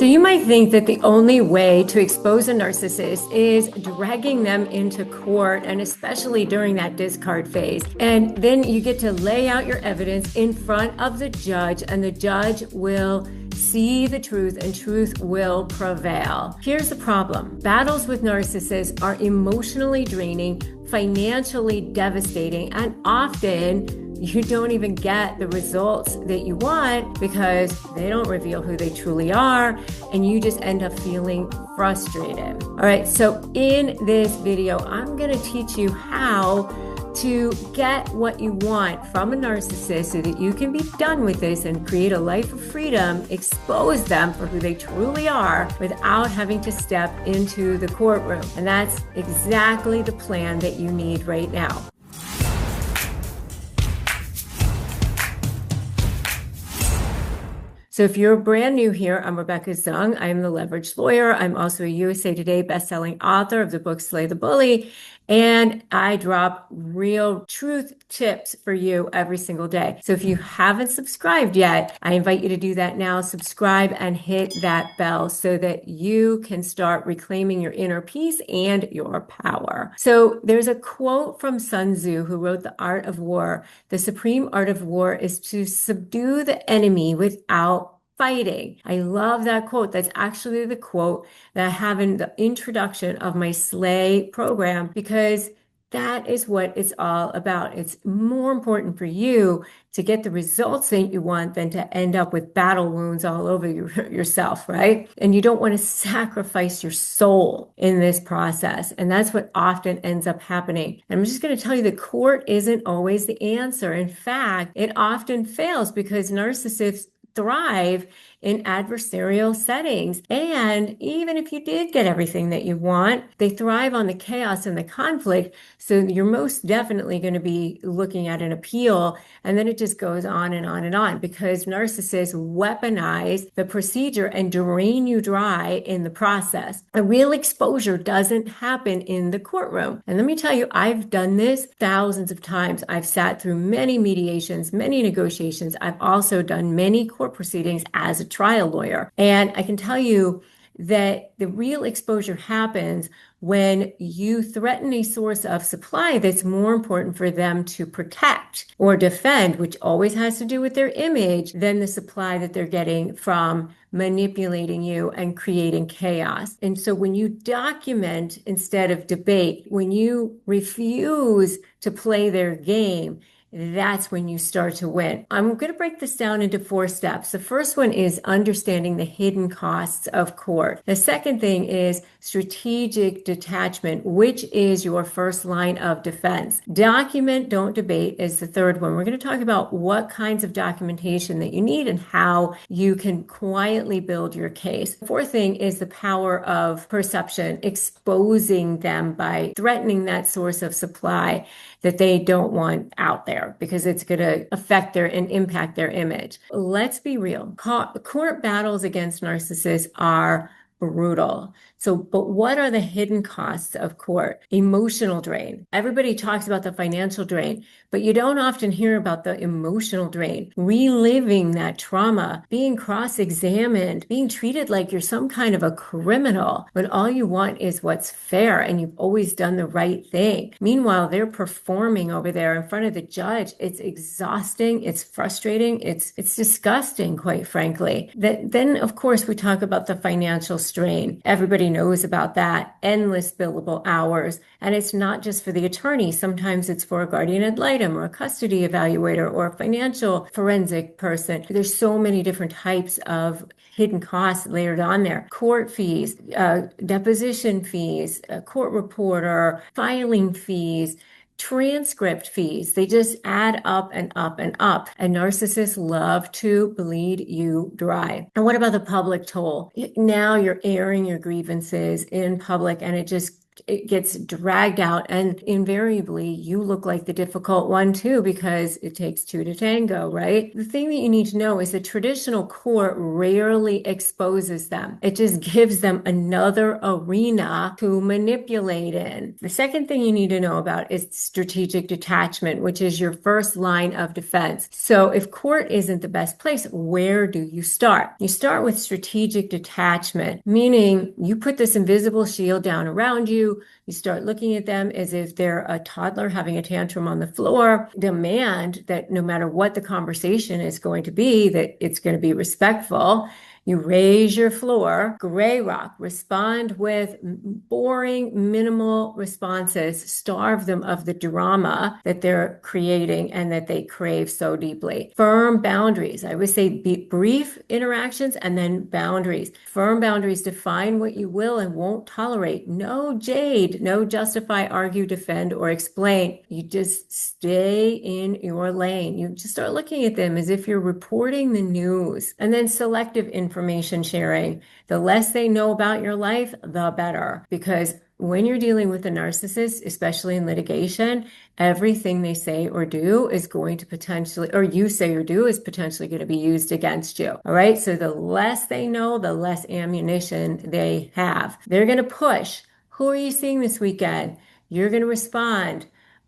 So you might think that the only way to expose a narcissist is dragging them into court, and especially during that discard phase. And then you get to lay out your evidence in front of the judge, and the judge will see the truth and truth will prevail. Here's the problem. Battles with narcissists are emotionally draining, financially devastating, and often you don't even get the results that you want because they don't reveal who they truly are, and you just end up feeling frustrated. All right, so in this video, I'm going to teach you how to get what you want from a narcissist so that you can be done with this and create a life of freedom, expose them for who they truly are without having to step into the courtroom. And that's exactly the plan that you need right now. So if you're brand new here, I'm Rebecca Zung. I'm the leveraged lawyer. I'm also a USA Today bestselling author of the book Slay the Bully. And I drop real truth tips for you every single day. So if you haven't subscribed yet, I invite you to do that now. Subscribe and hit that bell so that you can start reclaiming your inner peace and your power. So there's a quote from Sun Tzu, who wrote The Art of War. The supreme art of war is to subdue the enemy without fighting. I love that quote. That's actually the quote that I have in the introduction of my Slay program, because that is what it's all about. It's more important for you to get the results that you want than to end up with battle wounds all over yourself, right? And you don't want to sacrifice your soul in this process. And that's what often ends up happening. And I'm just going to tell you, the court isn't always the answer. In fact, it often fails because narcissists thrive in adversarial settings. And even if you did get everything that you want, they thrive on the chaos and the conflict. So you're most definitely going to be looking at an appeal. And then it just goes on and on and on, because narcissists weaponize the procedure and drain you dry in the process. A real exposure doesn't happen in the courtroom. And let me tell you, I've done this thousands of times. I've sat through many mediations, many negotiations. I've also done many court proceedings as a trial lawyer. And I can tell you that the real exposure happens when you threaten a source of supply that's more important for them to protect or defend, which always has to do with their image, than the supply that they're getting from manipulating you and creating chaos. And so when you document instead of debate, when you refuse to play their game, that's when you start to win. I'm going to break this down into 4 steps. The first one is understanding the hidden costs of court. The second thing is strategic detachment, which is your first line of defense. Document, don't debate is the third one. We're going to talk about what kinds of documentation that you need and how you can quietly build your case. The fourth thing is the power of perception, exposing them by threatening that source of supply that they don't want out there, because it's going to affect their and impact their image. Let's be real. Court battles against narcissists are brutal. So, but what are the hidden costs of court? Emotional drain. Everybody talks about the financial drain, but you don't often hear about the emotional drain. Reliving that trauma, being cross-examined, being treated like you're some kind of a criminal when all you want is what's fair and you've always done the right thing. Meanwhile, they're performing over there in front of the judge. It's exhausting. It's frustrating. It's disgusting, quite frankly. Then, of course, we talk about the financial strain. Everybody knows about that. Endless billable hours. And it's not just for the attorney. Sometimes it's for a guardian ad litem or a custody evaluator or a financial forensic person. There's so many different types of hidden costs layered on there. Court fees, deposition fees, a court reporter, filing fees, transcript fees. They just add up and up and up. And narcissists love to bleed you dry. And what about the public toll? Now you're airing your grievances in public, and it just it gets dragged out, and invariably you look like the difficult one too, because it takes two to tango, right? The thing that you need to know is the traditional court rarely exposes them. It just gives them another arena to manipulate in. The second thing you need to know about is strategic detachment, which is your first line of defense. So if court isn't the best place, where do you start? You start with strategic detachment, meaning you put this invisible shield down around you. You start looking at them as if they're a toddler having a tantrum on the floor. Demand that no matter what the conversation is going to be, that it's going to be respectful. You raise your floor, gray rock, respond with boring, minimal responses, starve them of the drama that they're creating and that they crave so deeply. Firm boundaries. I would say brief interactions and then boundaries. Firm boundaries define what you will and won't tolerate. No jade, no justify, argue, defend, or explain. You just stay in your lane. You just start looking at them as if you're reporting the news. And then selective information sharing. The less they know about your life, the better. Because when you're dealing with a narcissist, especially in litigation, everything they say or do is going to potentially, or you say or do is potentially going to be used against you. All right. So the less they know, the less ammunition they have. They're going to push. Who are you seeing this weekend? You're going to respond.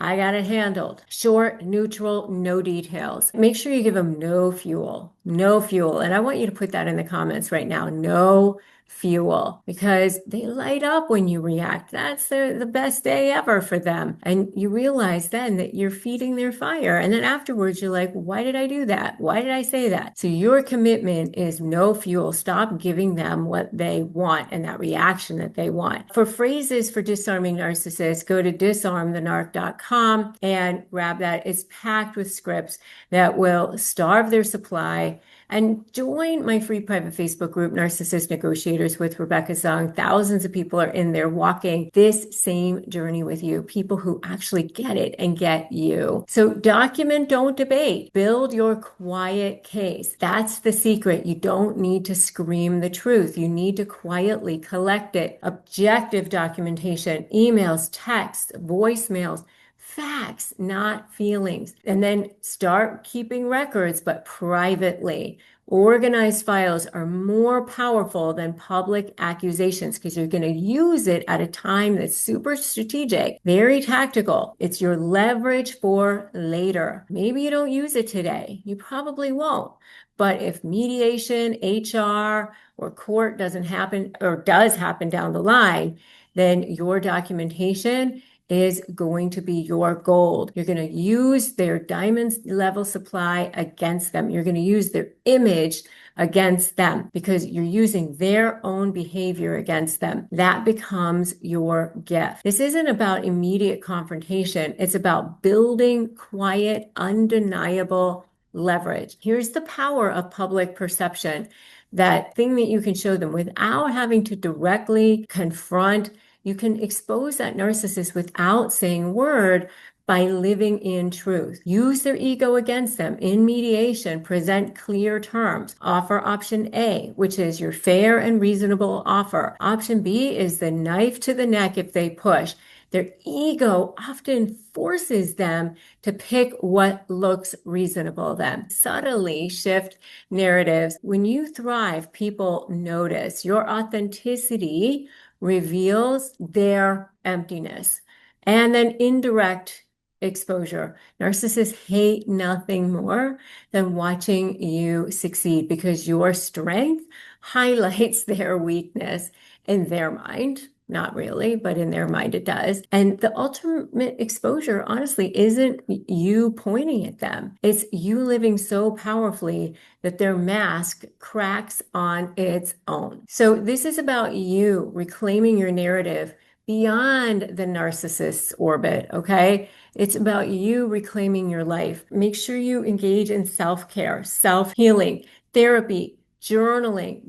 I got it handled. Short, neutral, no details. Make sure you give them no fuel. No fuel. And I want you to put that in the comments right now. No fuel, because they light up when you react. That's the best day ever for them. And you realize then that you're feeding their fire. And then afterwards, you're like, why did I do that? Why did I say that? So your commitment is no fuel. Stop giving them what they want and that reaction that they want. For phrases for disarming narcissists, go to disarmthenarc.com and grab that. It's packed with scripts that will starve their supply. And join my free private Facebook group, Narcissist Negotiators with Rebecca Zung. Thousands of people are in there walking this same journey with you, people who actually get it and get you. So document, don't debate. Build your quiet case. That's the secret. You don't need to scream the truth. You need to quietly collect it. Objective documentation, emails, texts, voicemails, facts, not feelings. And then start keeping records, but privately. Organized files are more powerful than public accusations because you're going to use it at a time that's super strategic, very tactical. It's your leverage for later. Maybe you don't use it today. You probably won't. But if mediation, HR, or court doesn't happen or does happen down the line, then your documentation is going to be your gold. You're going to use their diamond level supply against them. You're going to use their image against them because you're using their own behavior against them. That becomes your gift. This isn't about immediate confrontation. It's about building quiet, undeniable leverage. Here's the power of public perception. That thing that you can show them without having to directly confront. You can expose that narcissist without saying a word by living in truth. Use their ego against them in mediation. Present clear terms. Offer option A, which is your fair and reasonable offer. Option B is the knife to the neck if they push. Their ego often forces them to pick what looks reasonable to them. Subtly shift narratives. When you thrive, people notice. Your authenticity reveals their emptiness. And then indirect exposure. Narcissists hate nothing more than watching you succeed because your strength highlights their weakness in their mind. Not really, but in their mind it does. And the ultimate exposure, honestly, isn't you pointing at them. It's you living so powerfully that their mask cracks on its own. So this is about you reclaiming your narrative beyond the narcissist's orbit, okay? It's about you reclaiming your life. Make sure you engage in self-care, self-healing, therapy, journaling,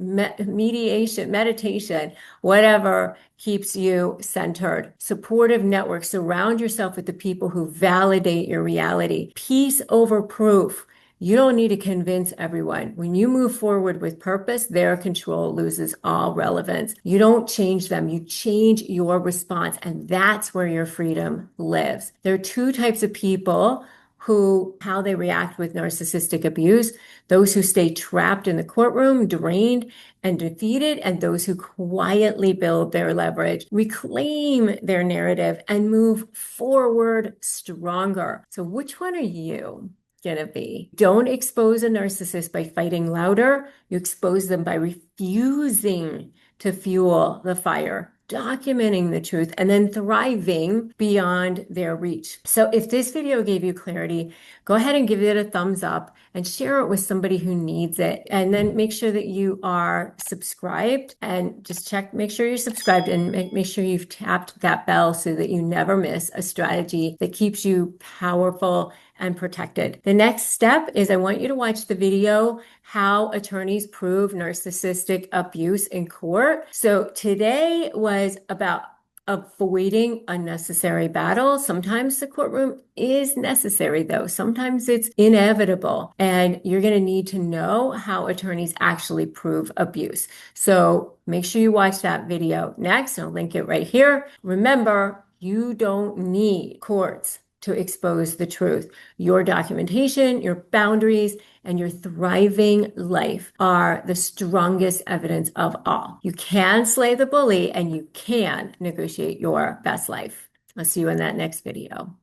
mediation, meditation, whatever keeps you centered. Supportive networks. Surround yourself with the people who validate your reality. Peace over proof. You don't need to convince everyone. When you move forward with purpose, their control loses all relevance. You don't change them, you change your response, and that's where your freedom lives. There are two types of people how they react with narcissistic abuse: those who stay trapped in the courtroom, drained and defeated, and those who quietly build their leverage, reclaim their narrative, and move forward stronger. So which one are you gonna be? Don't expose a narcissist by fighting louder. You expose them by refusing to fuel the fire, documenting the truth, and then thriving beyond their reach. So if this video gave you clarity, go ahead and give it a thumbs up and share it with somebody who needs it. And then make sure that you are subscribed, and just make sure you're subscribed, and make sure you've tapped that bell so that you never miss a strategy that keeps you powerful and protected. The next step is I want you to watch the video, How Attorneys Prove Narcissistic Abuse in Court. So today was about avoiding unnecessary battle. Sometimes the courtroom is necessary, though. Sometimes it's inevitable, and you're going to need to know how attorneys actually prove abuse. So make sure you watch that video next. I'll link it right here. Remember, you don't need courts to expose the truth. Your documentation, your boundaries, and your thriving life are the strongest evidence of all. You can slay the bully, and you can negotiate your best life. I'll see you in that next video.